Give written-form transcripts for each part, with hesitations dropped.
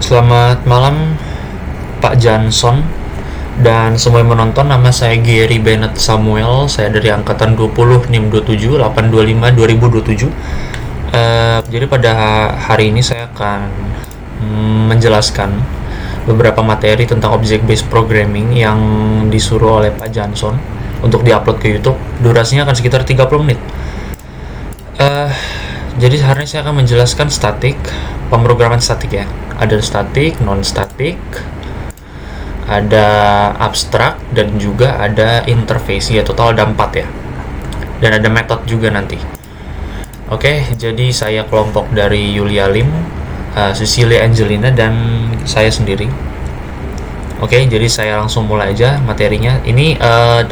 Selamat malam Pak Johnson dan semua yang menonton. Nama saya Gary Bennett Samuel. Saya dari angkatan 20 NIM 27 825 2027. Jadi pada hari ini saya akan menjelaskan beberapa materi tentang object based programming yang disuruh oleh Pak Johnson untuk diupload ke YouTube. Durasinya akan sekitar 30 menit. Jadi hari ini saya akan menjelaskan statik, pemrograman statik ya. Ada statik, non-statik, ada abstrak, dan juga ada interface ya. Total ada 4 ya. Dan ada metode juga nanti. Oke, jadi saya kelompok dari Yulia Lim, Cecilia Angelina, dan saya sendiri. Oke, jadi saya langsung mulai aja materinya. Ini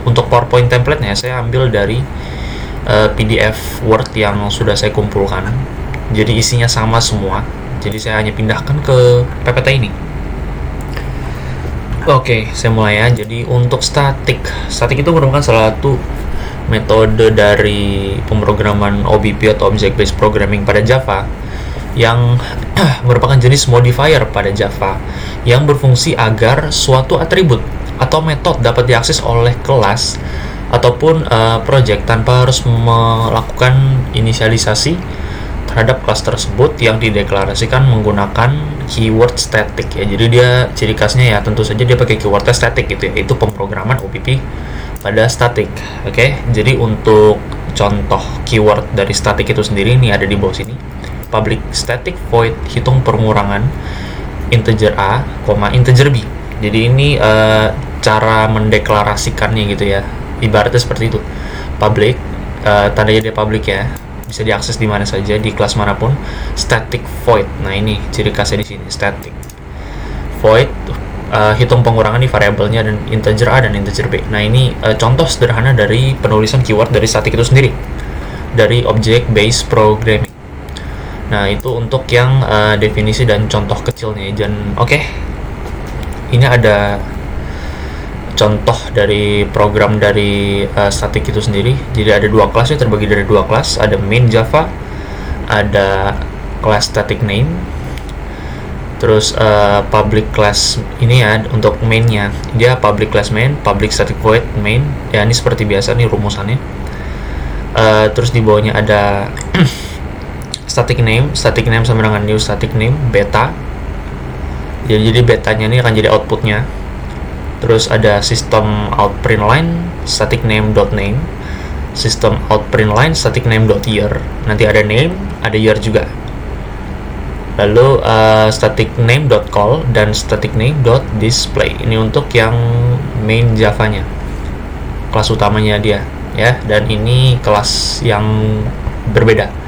untuk PowerPoint template-nya saya ambil dari PDF Word yang sudah saya kumpulkan. Jadi isinya sama semua. Jadi saya hanya pindahkan ke PPT ini. Oke, saya mulai ya. Jadi untuk statik itu merupakan salah satu metode dari pemrograman OBP atau Object Based Programming pada Java yang merupakan jenis modifier pada Java yang berfungsi agar suatu atribut atau metode dapat diakses oleh kelas ataupun project tanpa harus melakukan inisialisasi terhadap kelas tersebut yang dideklarasikan menggunakan keyword static ya. Jadi dia ciri khasnya ya tentu saja dia pakai keywordnya static gitu ya. Itu pemrograman OPP pada static. Oke, jadi untuk contoh keyword dari static itu sendiri ini ada di bawah sini. Public static void hitung pengurangan integer a, integer b. Jadi ini cara mendeklarasikannya gitu ya. Ibaratnya seperti itu. Public, tandanya dia public ya, bisa diakses di mana saja di kelas manapun. Static void. Nah ini ciri khasnya di sini. Static void hitung pengurangan di variabelnya dan integer a dan integer b. Nah ini contoh sederhana dari penulisan keyword dari static itu sendiri dari object based programming. Nah itu untuk yang definisi dan contoh kecilnya. Dan oke, ini ada contoh dari program dari static itu sendiri. Jadi ada dua kelas ya, terbagi dari dua kelas. Ada main Java, ada kelas static name. Terus public class ini ya untuk mainnya, dia public class main, public static void main. Ya ini seperti biasa nih rumusannya. Terus di bawahnya ada static name sama dengan new static name beta. Jadi betanya ini akan jadi outputnya. Terus ada system out print line static name dot name, system out print line static name dot year. Nanti ada name, ada year juga. Lalu static name dot call dan static name dot display. Ini untuk yang main Java-nya, kelas utamanya dia ya. Dan ini kelas yang berbeda.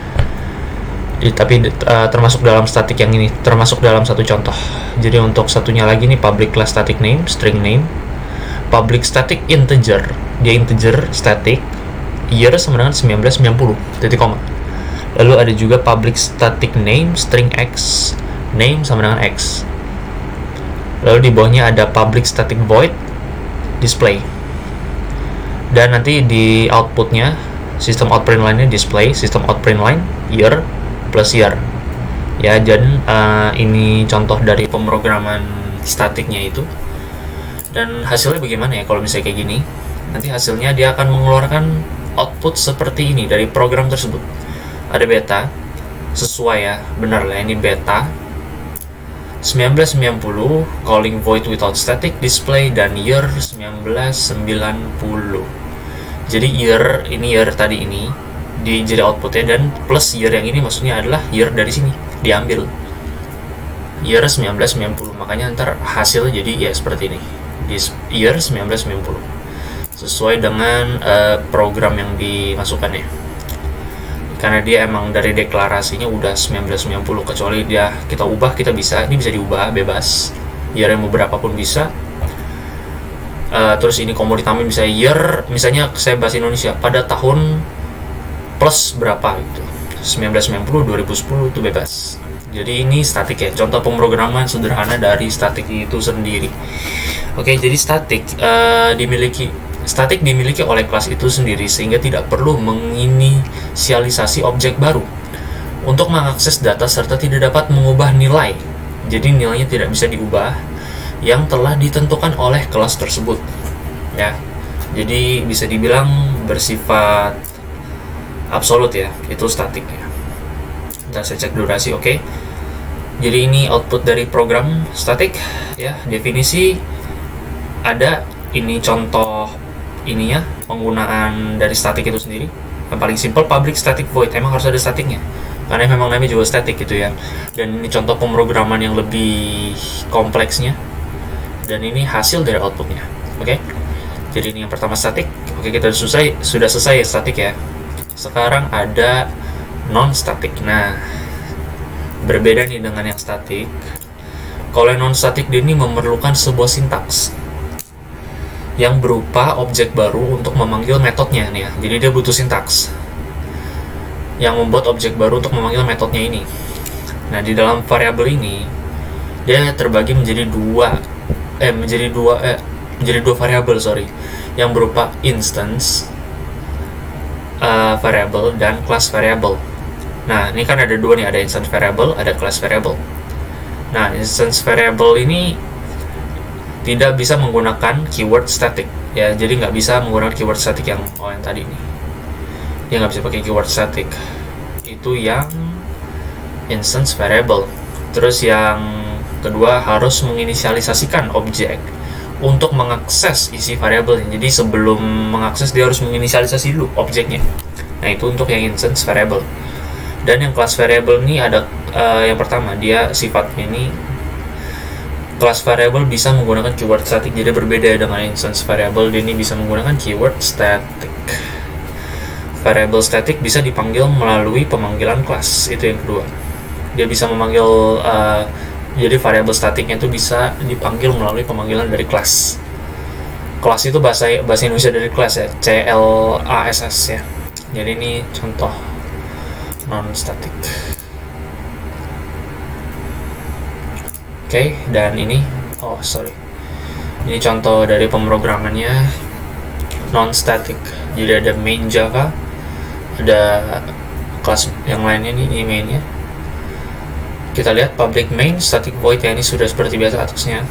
Tapi termasuk dalam static yang ini, termasuk dalam satu contoh. Jadi untuk satunya lagi nih public class static name, string name, public static integer, dia integer static, year sama dengan 1990, titik koma. Lalu ada juga public static name, string x, name sama dengan x. Lalu di bawahnya ada public static void, display. Dan nanti di outputnya, system out print line-nya display, system out print line, year, plus year ya. Dan ini contoh dari pemrograman statiknya itu. Dan hasilnya bagaimana ya kalau misalnya kayak gini? Nanti hasilnya dia akan mengeluarkan output seperti ini dari program tersebut. Ada beta, sesuai ya, benar lah ini beta 1990, calling void without static, display, dan year 1990. Jadi year ini, year tadi ini jadi outputnya, dan plus year yang ini maksudnya adalah year dari sini diambil year 1990. Makanya ntar hasil jadi ya seperti ini, year 1990 sesuai dengan program yang dimasukkannya. Karena dia emang dari deklarasinya udah 1990, kecuali dia kita ubah, kita bisa, ini bisa diubah bebas year yang beberapa pun bisa. Terus ini komoditamnya bisa year, misalnya saya bahasa Indonesia pada tahun plus berapa gitu, 1990, 2010 itu bebas. Jadi ini statik ya, contoh pemrograman sederhana dari statik itu sendiri. Oke, jadi statik dimiliki oleh kelas itu sendiri sehingga tidak perlu menginisialisasi objek baru untuk mengakses data serta tidak dapat mengubah nilai Jadi nilainya tidak bisa diubah yang telah ditentukan oleh kelas tersebut, ya. Jadi bisa dibilang bersifat absolut ya, itu statik ya. Kita saya cek durasi, oke. Jadi ini output dari program statik ya. Definisi ada, ini contoh ininya, penggunaan dari statik itu sendiri. Yang paling simple, public static void, emang harus ada statiknya karena memang namanya juga statik gitu ya. Dan ini contoh pemrograman yang lebih kompleksnya, dan ini hasil dari outputnya, oke. Jadi ini yang pertama statik, oke. Kita sudah selesai ya statik ya. Sekarang ada non statik. Nah, berbeda nih dengan yang statik. Kalau yang non statik ini memerlukan sebuah sintaks yang berupa objek baru untuk memanggil metodenya nih ya. Jadi dia butuh sintaks yang membuat objek baru untuk memanggil metodenya ini. Nah, di dalam variabel ini dia terbagi menjadi dua variabel, yang berupa instance variable dan class variable. Nah, ini kan ada dua nih, ada instance variable, ada class variable. Nah, instance variable ini tidak bisa menggunakan keyword static ya, jadi nggak bisa menggunakan keyword static yang tadi nih. Dia nggak bisa pakai keyword static, itu yang instance variable. Terus yang kedua, harus menginisialisasikan objek untuk mengakses isi variabel. Jadi sebelum mengakses dia harus menginisialisasi dulu objeknya. Nah, itu untuk yang instance variable. Dan yang class variable ini ada yang pertama, dia sifatnya ini class variable bisa menggunakan keyword static. Jadi berbeda dengan instance variable, dia ini bisa menggunakan keyword static. Variable static bisa dipanggil melalui pemanggilan class, itu yang kedua. Dia bisa memanggil jadi variable statiknya itu bisa dipanggil melalui pemanggilan dari class. Class itu bahasa Indonesia dari class ya, CLASS ya. Jadi ini contoh non static. Oke, dan ini ini contoh dari pemrogramannya non static. Jadi ada main Java, ada kelas yang lainnya nih, ini mainnya. Kita lihat public main static void ya, ini sudah seperti biasa atasnya.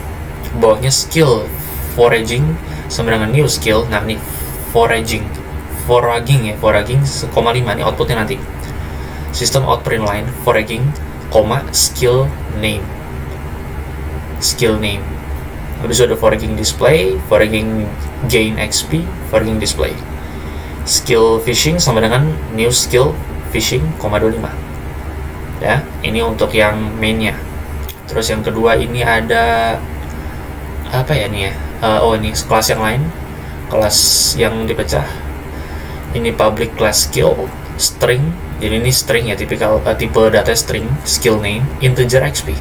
Bawahnya skill foraging sama dengan new skill. Nah, ini foraging 1,5 ini outputnya nanti. System out print line foraging, skill name. Habis itu ada foraging display, foraging gain XP, foraging display. Skill fishing sama dengan new skill fishing, 25. Ya, ini untuk yang mainnya. Terus yang kedua ini ada apa ya nih ya? Ini kelas yang lain, kelas yang dipecah. Ini public class skill string. Jadi ini string ya, tipikal tipe data string, skill name, integer XP.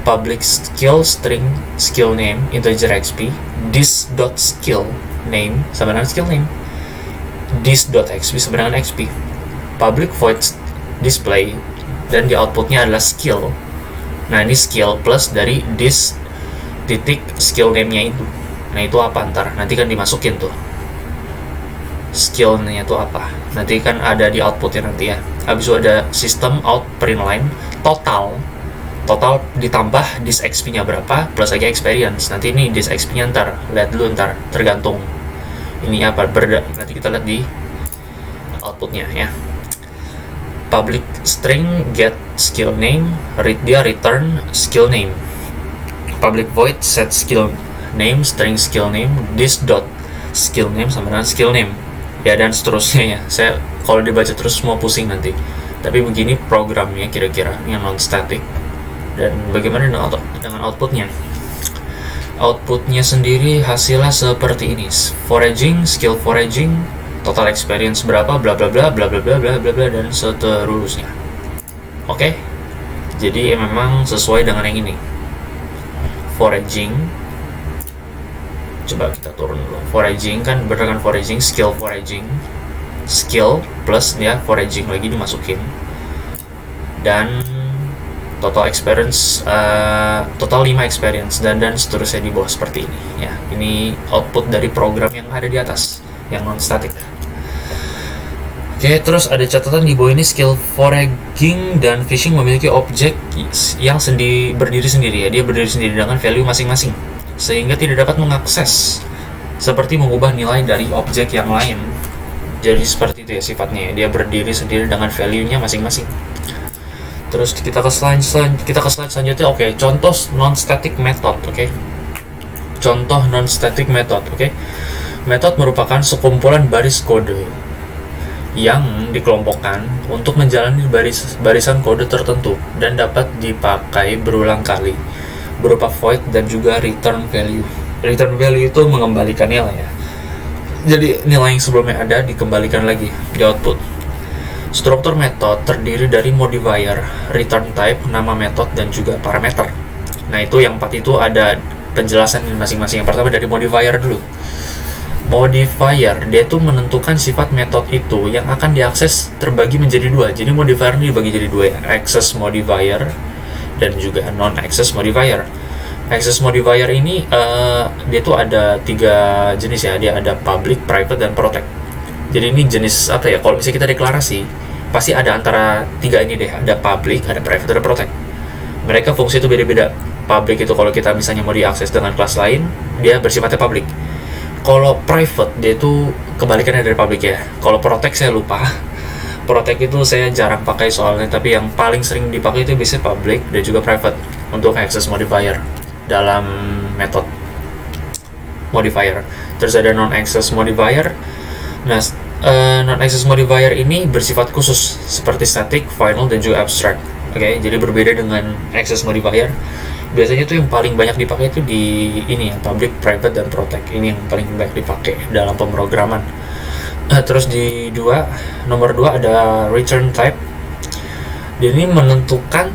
Public skill string skill name integer XP, this.skill name sama dengan skill name, this.xp sama dengan XP. Public void display, dan di outputnya adalah skill. Nah, ini skill plus dari this titik skill name-nya itu. Nah, itu apa ntar? Nanti kan dimasukin tuh skill-nya itu apa. Nanti kan ada di outputnya nanti ya. Habis itu ada system out print line total ditambah dis XP-nya berapa plus lagi experience. Nanti ini dis XP-nya lihat dulu tergantung ini apa, nanti kita lihat di outputnya ya. Public string get skill name, return skill name. Public void set skill name string skill name, this dot skill name sama dengan skill name ya, dan seterusnya ya. Saya kalau dibaca terus semua pusing nanti, tapi begini programnya kira-kira yang non static. Dan bagaimana dengan outputnya? Outputnya sendiri hasilnya seperti ini. Foraging, skill foraging, total experience berapa, bla bla bla bla bla bla bla bla bla, dan seterusnya. Oke. Jadi memang sesuai dengan yang ini. Foraging. Coba kita turun dulu. Foraging kan berdasarkan foraging, skill foraging. Skill plus dia foraging lagi dimasukin. Dan total experience, total 5 experience, dan seterusnya di bawah seperti ini ya. Ini output dari program yang ada di atas yang non static. Oke, terus ada catatan di bawah ini, skill foraging dan fishing memiliki objek yang berdiri sendiri ya. Dia berdiri sendiri dengan value masing-masing, sehingga tidak dapat mengakses seperti mengubah nilai dari objek yang lain. Jadi seperti itu ya sifatnya ya. Dia berdiri sendiri dengan value-nya masing-masing. Terus kita ke slide selanjutnya. Oke, contoh non-static method. Oke, contoh non-static method. Oke, method merupakan sekumpulan baris kode yang dikelompokkan untuk menjalani barisan kode tertentu dan dapat dipakai berulang kali berupa void dan juga return value. Return value itu mengembalikan nilai ya. Jadi nilai yang sebelumnya ada dikembalikan lagi di output. Struktur method terdiri dari modifier, return type, nama method, dan juga parameter. Nah, itu yang 4 itu ada penjelasan masing-masing. Yang pertama dari modifier dulu. Modifier, dia tuh menentukan sifat metode itu yang akan diakses terbagi menjadi dua. Jadi modifier ini dibagi jadi dua ya, access modifier dan juga non-access modifier. Access modifier ini dia tuh ada 3 jenis ya, dia ada public, private, dan protect. Jadi ini jenis apa ya, kalau misalnya kita deklarasi pasti ada antara 3 ini deh, ada public, ada private, ada protect. Mereka fungsi itu beda-beda. Public itu kalau kita misalnya mau diakses dengan kelas lain, dia bersifatnya public. Kalau private, dia itu kebalikannya dari public ya. Kalau protect saya lupa. Protect itu saya jarang pakai soalnya, tapi yang paling sering dipakai itu biasanya public dan juga private untuk access modifier dalam method modifier. Terus ada non-access modifier. Nah, non-access modifier ini bersifat khusus seperti static, final, dan juga abstract. Oke, jadi berbeda dengan access modifier. Biasanya tuh yang paling banyak dipakai itu di ini ya, public, private, dan protect. Ini yang paling banyak dipakai dalam pemrograman. Terus di nomor 2 ada return type. Jadi ini menentukan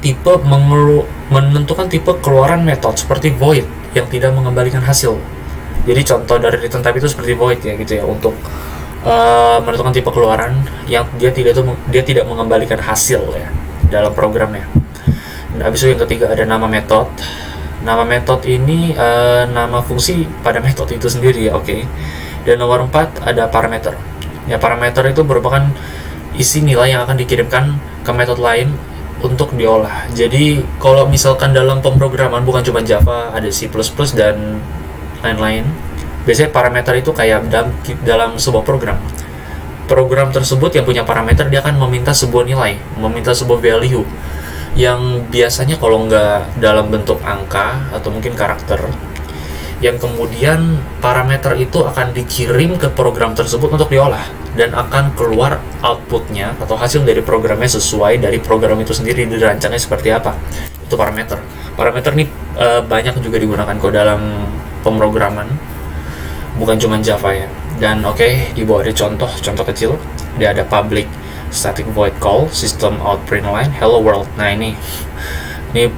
tipe keluaran metode seperti void yang tidak mengembalikan hasil. Jadi contoh dari return type itu seperti void ya gitu ya, untuk menentukan tipe keluaran yang dia tidak mengembalikan hasil ya dalam programnya. Nah, habis itu yang ketiga ada nama metode. Nama metode ini nama fungsi pada metode itu sendiri ya, oke. Dan nomor 4 ada parameter. Ya, parameter itu merupakan isi nilai yang akan dikirimkan ke metode lain untuk diolah. Jadi kalau misalkan dalam pemrograman bukan cuma Java, ada C++ dan lain-lain. Biasanya parameter itu kayak dalam sebuah program. Program tersebut yang punya parameter, dia akan meminta sebuah nilai, meminta sebuah value yang biasanya kalau nggak dalam bentuk angka atau mungkin karakter, yang kemudian parameter itu akan dikirim ke program tersebut untuk diolah dan akan keluar outputnya atau hasil dari programnya sesuai dari program itu sendiri dirancangnya seperti apa. Itu parameter. Parameter ini banyak juga digunakan kok dalam pemrograman, bukan cuma Java ya. Dan oke, di bawah ada contoh kecil. Dia ada public static void call, system out print line, hello world. Nah, ini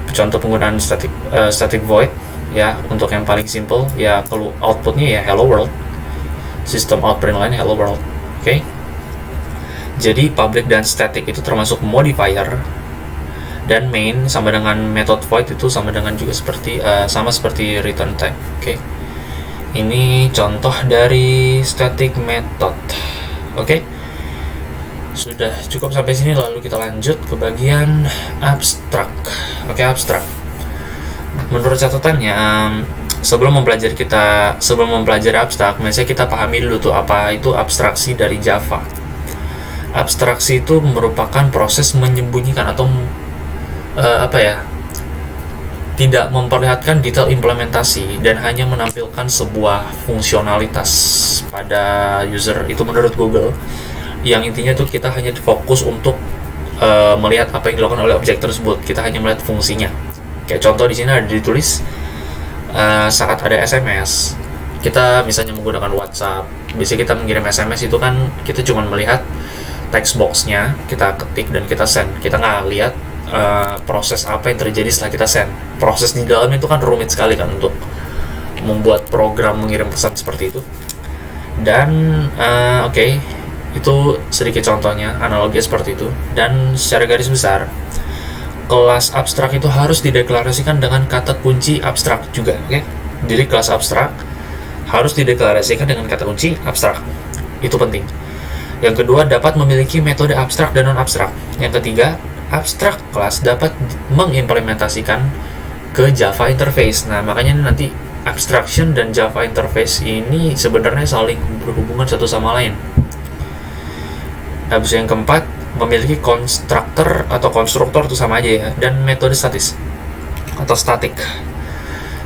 contoh penggunaan static void ya. Untuk yang paling simple ya, kalau outputnya ya hello world, system out print line hello world. Oke. Jadi public dan static itu termasuk modifier, dan main sama dengan method void itu sama dengan juga sama seperti return type. Oke. Ini contoh dari static method. Oke. Sudah cukup sampai sini, lalu kita lanjut ke bagian abstrak. Oke, abstrak. Menurut catatannya, sebelum mempelajari abstrak, misalnya kita pahami dulu tuh apa itu abstraksi dari Java. Abstraksi itu merupakan proses menyembunyikan atau tidak memperlihatkan detail implementasi dan hanya menampilkan sebuah fungsionalitas pada user. Itu menurut Google. Yang intinya tuh kita hanya fokus untuk melihat apa yang dilakukan oleh objek tersebut. Kita hanya melihat fungsinya. Kayak contoh di sini ada ditulis saat ada SMS, kita misalnya menggunakan WhatsApp. Biasanya kita mengirim SMS itu kan kita cuma melihat text box-nya, kita ketik dan kita send. Kita nggak lihat proses apa yang terjadi setelah kita send. Proses di dalamnya itu kan rumit sekali kan untuk membuat program mengirim pesan seperti itu. Dan itu sedikit contohnya, analogi seperti itu. Dan secara garis besar, kelas abstrak itu harus dideklarasikan dengan kata kunci abstrak juga, oke? Jadi kelas abstrak harus dideklarasikan dengan kata kunci abstrak. Itu penting. Yang kedua, dapat memiliki metode abstrak dan non-abstrak. Yang ketiga, abstrak class dapat mengimplementasikan ke Java interface. Nah, makanya nanti abstraction dan Java interface ini sebenarnya saling berhubungan satu sama lain. Habis yang keempat, memiliki konstruktor atau konstruktor itu sama aja ya, dan metode statis atau static.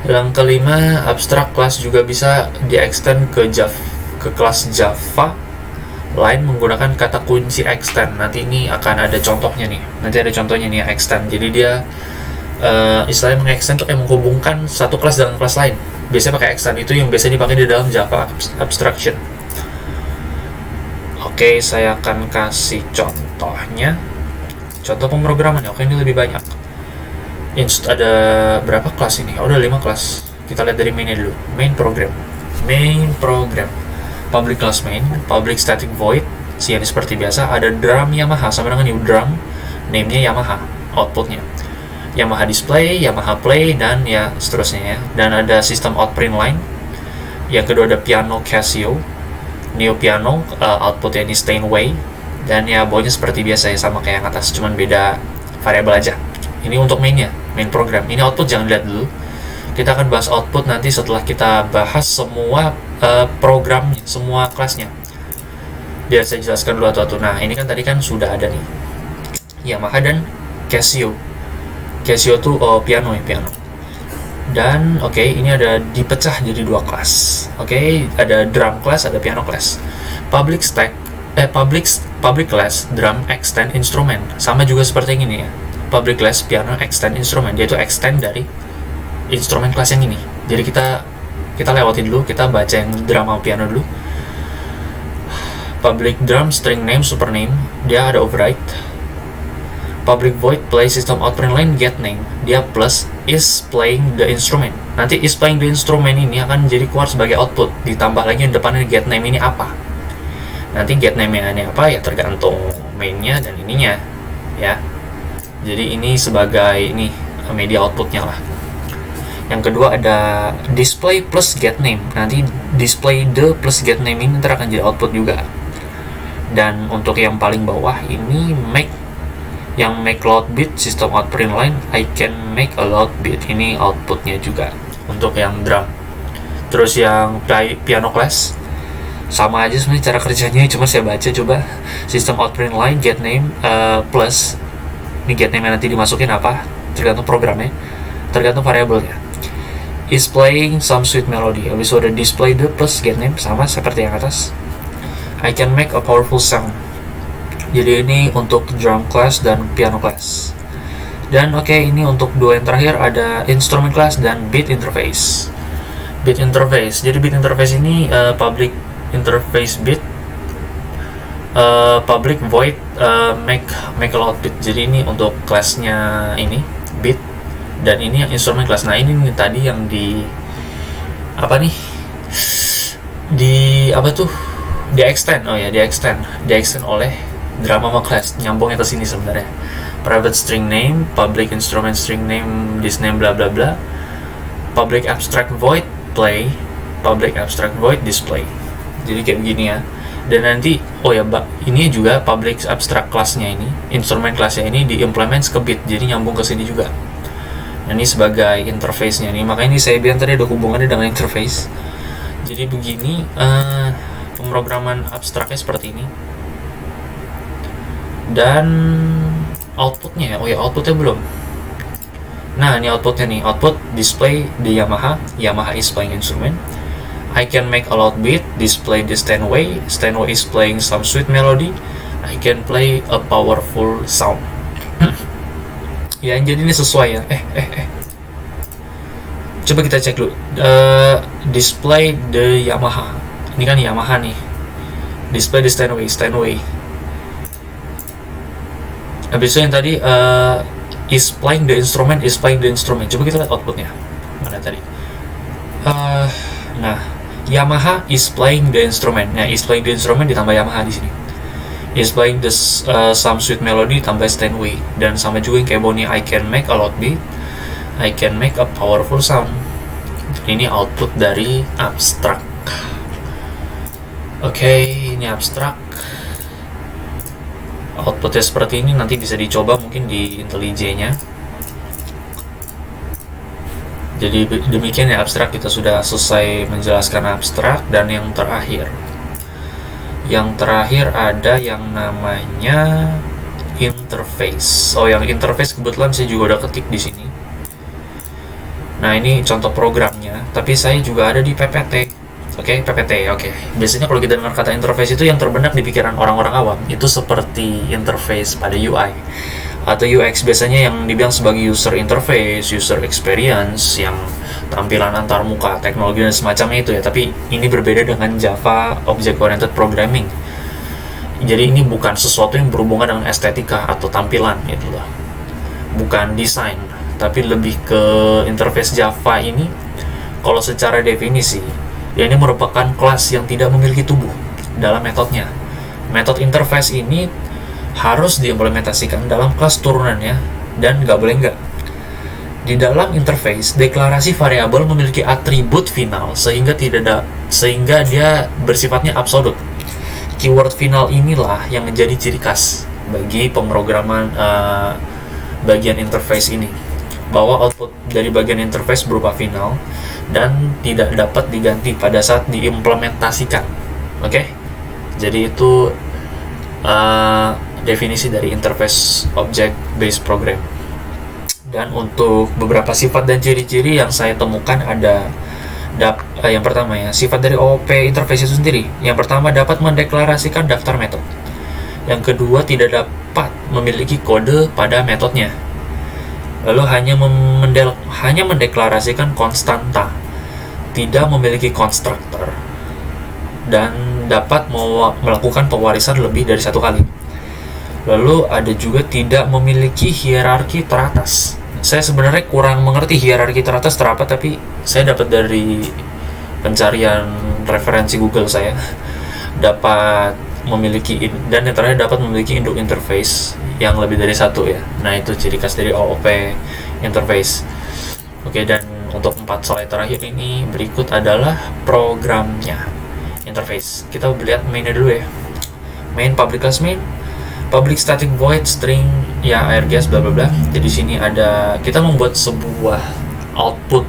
Yang kelima, abstract class juga bisa di-extend ke kelas Java lain menggunakan kata kunci extend. Nanti ini akan ada contohnya nih. Nanti ada contohnya nih extend. Jadi dia istilahnya mengextend untuk menghubungkan satu kelas dengan kelas lain. Biasanya pakai extend, itu yang biasa dipakai di dalam Java abstraction. Oke, saya akan kasih contohnya. Contoh pemrograman ya. Oke, ini lebih banyak. Ada berapa kelas ini? Udah 5 kelas. Kita lihat dari mainnya dulu. Main program. Public class main, public static void. Ini seperti biasa. Ada drum Yamaha sama dengan new drum. Name-nya Yamaha. Outputnya Yamaha display, Yamaha play, dan ya seterusnya ya. Dan ada sistem out print line. Yang kedua ada piano Casio, neo piano, outputnya ini Steinway. Dan ya bawahnya seperti biasa ya, sama kayak yang atas, cuman beda variabel aja. Ini untuk mainnya, main program. Ini output jangan lihat dulu. Kita akan bahas output nanti setelah kita bahas semua programnya, semua kelasnya. Biar saya jelaskan dulu satu-satu. Nah, ini kan tadi kan sudah ada nih Yamaha dan Casio. Casio tuh piano ya, piano. Dan oke, ini ada dipecah jadi 2 kelas. Oke, ada drum class, ada piano class. Public class drum extend instrument. Sama juga seperti yang ini ya. Public class piano extend instrument, dia itu extend dari instrumen kelas yang ini. Jadi kita lewatin dulu, kita baca yang drum sama piano dulu. Public drum string name super name, dia ada override. Public void play system out print line get name, dia plus is playing the instrument. Nanti is playing the instrument ini akan jadi keluar sebagai output. Ditambah lagi yang depannya get name ini apa. Nanti get name-nya ini apa ya tergantung mainnya dan ininya ya. Jadi ini sebagai ini media outputnya lah. Yang kedua ada display plus get name. Nanti display the plus get name ini ntar akan jadi output juga. Dan untuk yang paling bawah ini make loud bit system out print line, I can make a loud bit. Ini outputnya juga untuk yang drum. Terus yang piano class sama aja sebenarnya cara kerjanya, cuma saya baca coba. System out print line get name plus ini get name nanti dimasukin apa tergantung programnya, tergantung variabelnya. Is playing some sweet melody. Habis itu ada display the plus get name sama seperti yang atas. I can make a powerful sound. Jadi ini untuk drum class dan piano class. Dan oke, ini untuk 2 yang terakhir ada instrument class dan bit interface. Bit interface. Jadi bit interface ini public interface bit, public void make a loud bit. Jadi ini untuk kelasnya ini bit, dan ini yang instrument class. Nah ini nih tadi yang di apa nih, di apa tuh, di extend. Oh ya, di extend oleh drama sama class, nyambungnya ke sini sebenarnya. Private string name, public instrument string name, this name bla bla bla, public abstract void play, public abstract void display. Jadi kayak begini ya. Dan nanti ini juga public abstract class-nya ini, instrument class-nya ini diimplement ke bit, jadi nyambung ke sini juga. Nah, ini sebagai interface-nya nih. Makanya ini saya bilang tadi ada hubungannya dengan interface. Jadi begini pemrograman abstraknya seperti ini. Dan outputnya outputnya belum. Nah ini outputnya nih, output display di Yamaha is playing instrument. I can make a loud beat, display the Steinway is playing some sweet melody. I can play a powerful sound. Ya jadi ini sesuai ya. Coba kita cek dulu. Display the Yamaha, ini kan Yamaha nih. Display the Steinway. Habis itu yang tadi is playing the instrument. Coba kita lihat outputnya. Mana tadi? Nah, Yamaha is playing the instrument. Nah, is playing the instrument ditambah Yamaha di sini. Is playing the some sweet melody tambah Steinway. Dan sama juga yang kayak Bonnie, I can make a loud beat, I can make a powerful sound. Ini output dari abstrak. Oke, ini abstrak. outputnya seperti ini. Nanti bisa dicoba mungkin di IntelliJ-nya. Jadi demikian ya abstrak, kita sudah selesai menjelaskan abstrak. Dan yang terakhir ada yang namanya interface. Yang interface kebetulan saya juga udah ketik di sini. Nah, ini contoh programnya, tapi saya juga ada di PPT. PPT. Biasanya kalau kita dengar kata interface itu yang terbenak di pikiran orang-orang awam itu seperti interface pada UI atau UX, biasanya yang dibilang sebagai user interface, user experience, yang tampilan antar muka, teknologi dan semacamnya itu ya. Tapi ini berbeda dengan Java Object Oriented Programming. Jadi ini bukan sesuatu yang berhubungan dengan estetika atau tampilan gitu loh. Bukan desain, tapi lebih ke interface Java ini. Kalau secara definisi, ini merupakan kelas yang tidak memiliki tubuh dalam metodenya. Metode interface ini harus diimplementasikan dalam kelas turunannya dan nggak boleh nggak. Di dalam interface, deklarasi variabel memiliki atribut final sehingga dia bersifatnya absolut. Keyword final inilah yang menjadi ciri khas bagi pemrograman bagian interface ini, bahwa output dari bagian interface berupa final dan tidak dapat diganti pada saat diimplementasikan. Jadi itu definisi dari interface object based program. Dan untuk beberapa sifat dan ciri-ciri yang saya temukan ada yang pertama ya, sifat dari OOP interface itu sendiri. Yang pertama, dapat mendeklarasikan daftar metode. Yang kedua, tidak dapat memiliki kode pada metodenya. Lalu hanya mendeklarasikan konstanta, tidak memiliki konstruktor, dan dapat melakukan pewarisan lebih dari satu kali. Lalu ada juga tidak memiliki hierarki teratas. Saya sebenarnya kurang mengerti hierarki teratas terapa, tapi saya dapat dari pencarian referensi Google saya, dapat memiliki, dan yang terakhir dapat memiliki induk interface yang lebih dari satu ya. Nah, itu ciri khas dari OOP interface. Dan untuk 4 slide terakhir ini berikut adalah programnya interface. Kita lihat mainnya dulu ya. Main, public class main, public static void string ya, args bla bla bla. Jadi sini kita membuat sebuah output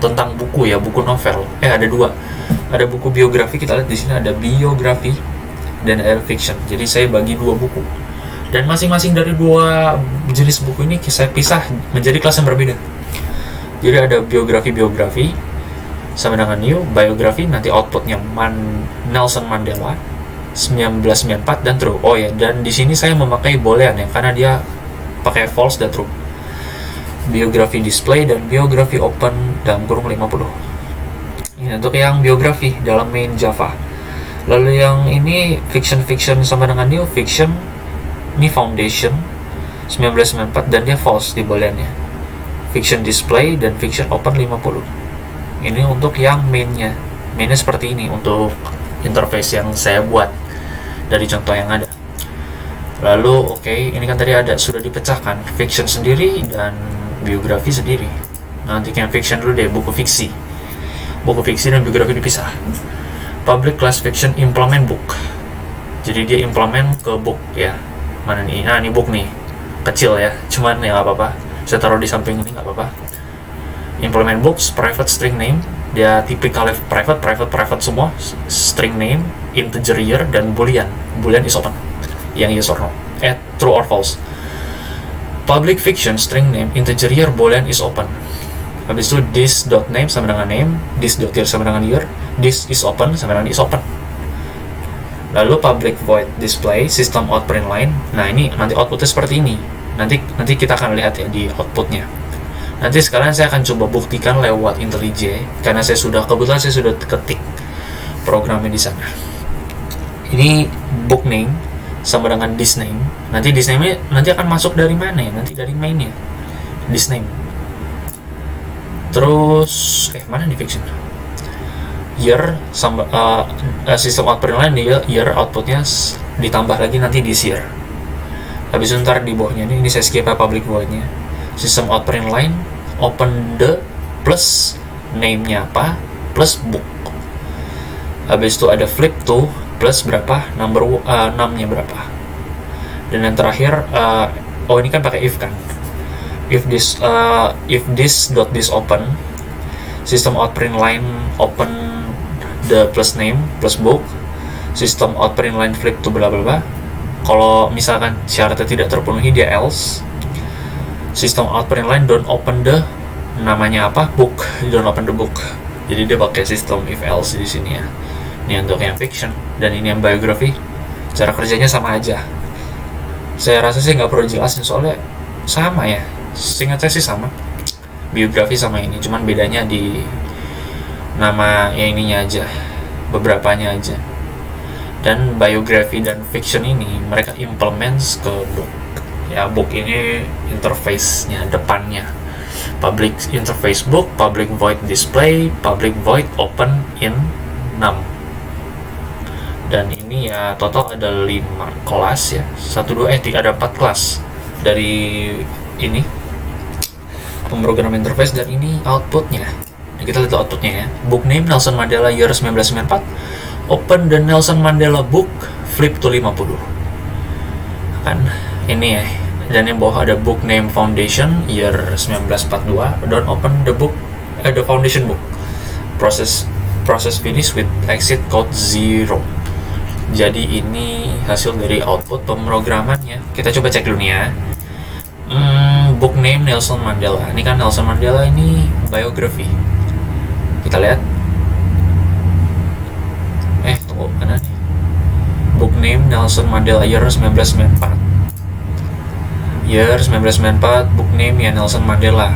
tentang buku ya, buku novel. Ada 2. Ada buku biografi, kita lihat di sini ada biografi dan ada fiction. Jadi saya bagi 2 buku. Dan masing-masing dari 2 jenis buku ini saya pisah menjadi kelas yang berbeda. Jadi ada biografi sama dengan new, biografi nanti outputnya Nelson Mandela 1994 dan true. Dan di sini saya memakai boolean ya, karena dia pakai false dan true. Biografi display dan biografi open dalam kurung 50. Ini untuk yang biografi dalam main Java. Lalu yang ini fiction sama dengan new, fiction ini foundation 1994 dan dia false di booleannya. Fiction display dan fiction open 50. Ini untuk yang mainnya seperti ini untuk interface yang saya buat dari contoh yang ada. Lalu ini kan tadi sudah dipecahkan fiction sendiri dan biografi sendiri. Nanti yang fiction dulu deh, buku fiksi dan biografi dipisah. Public class fiction implement book, jadi dia implement ke book ya. Mana nih? Ini book nih, kecil ya, cuman ya nggak apa-apa, saya taruh di samping ini nggak apa-apa. Implement books, private string name, dia tipikal private semua, string name, integer year, dan boolean is open, yang yes or no, true or false. Public fiction string name, integer year, boolean is open. Habis itu this.name sama dengan name, this.year sama dengan year, this is open sama dengan is open. Lalu public void display system out print line. Nah, ini nanti outputnya seperti ini. Nanti kita akan lihat ya di outputnya. Nanti sekarang saya akan coba buktikan lewat IntelliJ, karena kebetulan saya sudah ketik programnya di sana. Ini book name sama dengan this name. Nanti this name nanti akan masuk dari mana ya? Nanti dari mainnya. This name. Terus mana nih fiction? Year sama system out print line dia year, outputnya ditambah lagi nanti this year. Habis itu ntar di bawahnya ini saya skip public voidnya. System out print line open the plus name-nya apa plus book. Habis itu ada flip to plus berapa, number 6-nya berapa. Dan yang terakhir, ini kan pakai if kan. If this dot this open, system out print line open the plus name plus book, system out print line flip to bla bla bla. Kalau misalkan syaratnya tidak terpenuhi, dia else. System out print line don't open the namanya apa, book, don't open the book. Jadi dia pakai sistem if else di sini ya. Ini untuk yang fiction dan ini yang biography. Cara kerjanya sama aja. Saya rasa sih nggak perlu jelasin soalnya sama ya. Seingat saya sih sama. Biografi sama ini, cuman bedanya di nama yang ininya aja, beberapanya aja. Dan biography dan fiction ini mereka implements ke book. Ya, book ini interface-nya, depannya. Public interface book, public void display, public void open in num. Dan ini ya total ada 5 kelas ya. 3 ada 4 kelas dari ini pemrogram interface, dan ini outputnya. Nah, kita lihat outputnya ya. Book name Nelson Mandela year 1994. Open the Nelson Mandela book, flip to 50. Kan ini ya. Dan yang bawah ada book name foundation year 1942. Don't open the book, the foundation book. Process finish with exit code 0. Jadi ini hasil dari output pemrogramannya. Kita coba cek dulu nih ya. Book name Nelson Mandela. Ini kan Nelson Mandela ini biography. Kita lihat. Tunggu, mana nih? Book name Nelson Mandela year 1994. Year 1994, book name ya Nelson Mandela.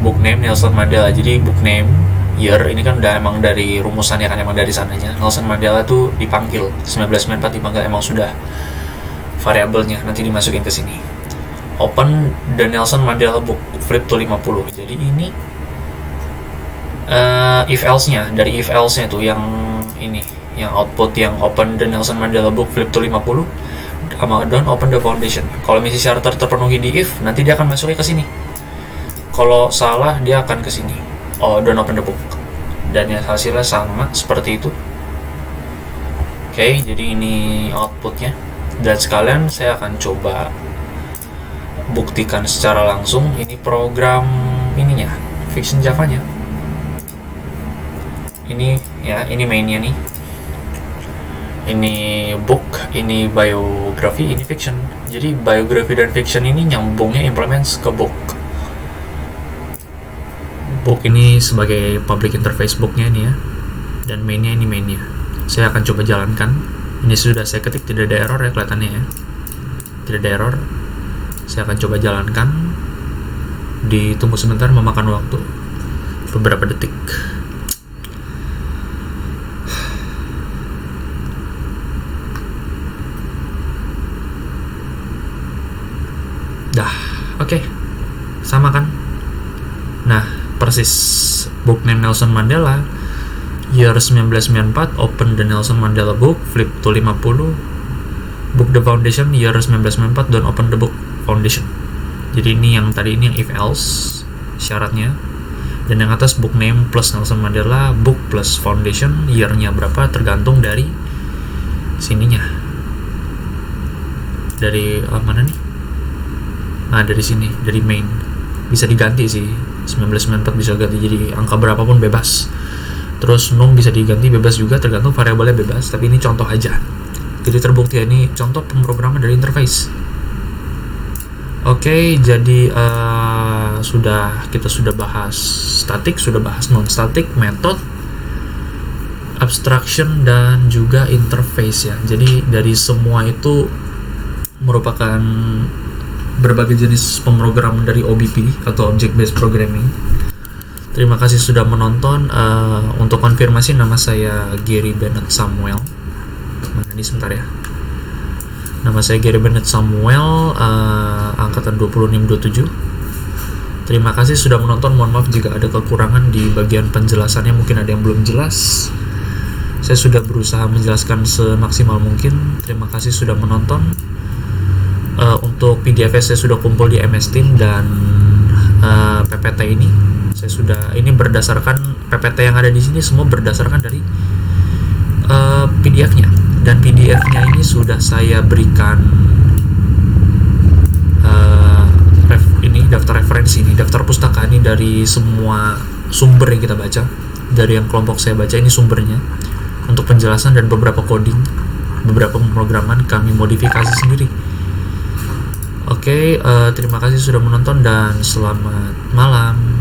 Book name Nelson Mandela. Jadi book name year ini kan udah emang dari rumusannya kan, emang dari sananya. Nelson Mandela tuh dipanggil 1994, dipanggil, emang sudah variabelnya nanti dimasukin ke sini. Open the Nelson Mandela book, flip to 50. Jadi ini if else-nya, dari if else-nya tuh yang ini, yang output yang open the Nelson Mandela book, flip to 50 sama don't open the foundation. Kalau misi syarat terpenuhi di if, nanti dia akan masuknya ke sini. Kalau salah dia akan ke sini. Don't open the book. Dan ya hasilnya sama seperti itu. Oke, jadi ini outputnya. Dan sekalian saya akan coba buktikan secara langsung ini program ininya, fiction Java-nya. Ini ya, ini mainnya nih. Ini book, ini biography, ini fiction. Jadi biography dan fiction ini nyambungnya implements ke book. Book ini sebagai public interface booknya ini ya. Dan mainnya ini mainnya. Saya akan coba jalankan. Ini sudah saya ketik, tidak ada error ya kelihatannya ya. Tidak ada error. Saya akan coba jalankan. Ditunggu sebentar, memakan waktu beberapa detik. Dah, oke. Sama kan? Nah, persis book name Nelson Mandela year 1994, open the Nelson Mandela book, flip to 50. Book the foundation year 1994, don't open the book foundation. Jadi ini yang tadi, ini yang if else syaratnya. Dan yang atas book name plus Nelson Mandela, book plus foundation, year-nya berapa tergantung dari sininya. Dari mana nih? Nah, dari sini, dari main. Bisa diganti sih. 1994 bisa ganti jadi angka berapapun bebas. Terus num bisa diganti bebas juga, tergantung variabelnya bebas. Tapi ini contoh aja. Jadi terbukti ya, ini contoh pemrograman dari interface. Oke, jadi kita sudah bahas static, sudah bahas non-static, method, abstraction, dan juga interface ya. Jadi dari semua itu merupakan berbagai jenis pemrograman dari OBP atau Object Based Programming. Terima kasih sudah menonton. Untuk konfirmasi, nama saya Gary Bennett Samuel. Mana ini sebentar ya. Nama saya Gary Bennett Samuel, angkatan 2627. Terima kasih sudah menonton. Mohon maaf jika ada kekurangan di bagian penjelasannya, mungkin ada yang belum jelas. Saya sudah berusaha menjelaskan semaksimal mungkin. Terima kasih sudah menonton. Untuk PDF saya sudah kumpul di MS Team, dan PPT ini ini berdasarkan PPT yang ada di sini semua berdasarkan dari PDF-nya. Dan PDF-nya ini sudah saya berikan ini daftar referensi, ini daftar pustaka ini dari semua sumber yang kita baca, dari yang kelompok saya baca ini sumbernya, untuk penjelasan dan beberapa coding, beberapa pemrograman kami modifikasi sendiri. Oke, terima kasih sudah menonton dan selamat malam.